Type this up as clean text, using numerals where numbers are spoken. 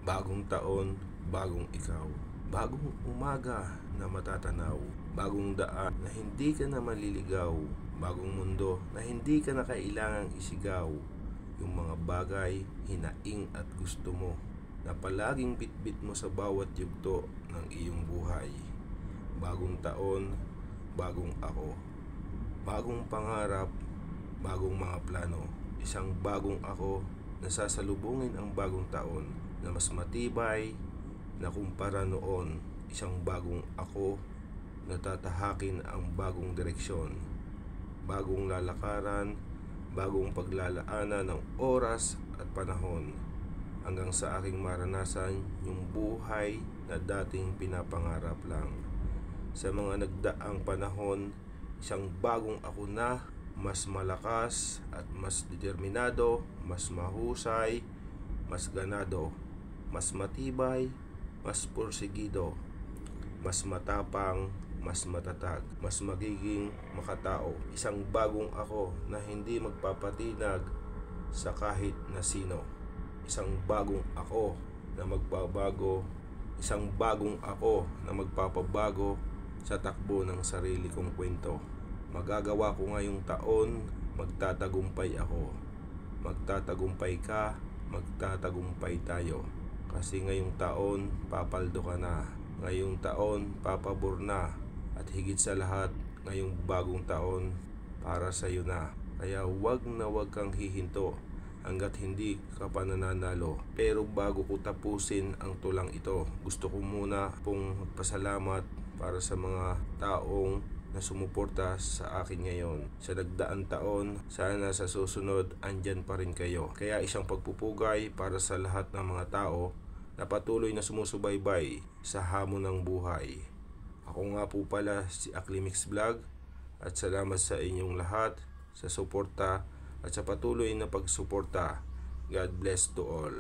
Bagong taon, bagong ikaw. Bagong umaga na matatanaw. Bagong daan na hindi ka na maliligaw. Bagong mundo na hindi ka na kailangang isigaw. Yung mga bagay, hinaing at gusto mo, na palaging bitbit mo sa bawat yugto ng iyong buhay. Bagong taon, bagong ako. Bagong pangarap, bagong mga plano. Isang bagong ako na sasalubungin ang bagong taon na mas matibay na kumpara noon. Isang bagong ako na tatahakin ang bagong direksyon, bagong lalakaran, bagong paglalaanan ng oras at panahon, hanggang sa aking maranasan yung buhay na dating pinapangarap lang. Sa mga nagdaang panahon, isang bagong ako na mas malakas at mas determinado, mas mahusay, mas ganado, mas matibay, mas porsigido, mas matapang, mas matatag, mas magiging makatao. Isang bagong ako na hindi magpapatinag sa kahit na sino. Isang bagong ako na magbabago. Isang bagong ako na magpapabago sa takbo ng sarili kong kwento. Magagawa ko ngayong taon, magtatagumpay ako. Magtatagumpay ka, magtatagumpay tayo. Kasi ngayong taon, papaldo ka na. Ngayong taon, papabor na. At higit sa lahat, ngayong bagong taon, para sa iyo na. Kaya wag na wag kang hihinto hanggat hindi ka pa nananalo. Pero bago ko tapusin ang tulang ito, gusto ko muna pong magpasalamat para sa mga taong na sumuporta sa akin ngayon. Sa nagdaang taon, sana sa susunod andyan pa rin kayo. Kaya isang pagpupugay para sa lahat ng mga tao na patuloy na sumusubaybay sa hamon ng buhay. Ako nga po pala si Aklimix Vlog, at salamat sa inyong lahat sa suporta at sa patuloy na pagsuporta. God bless to all.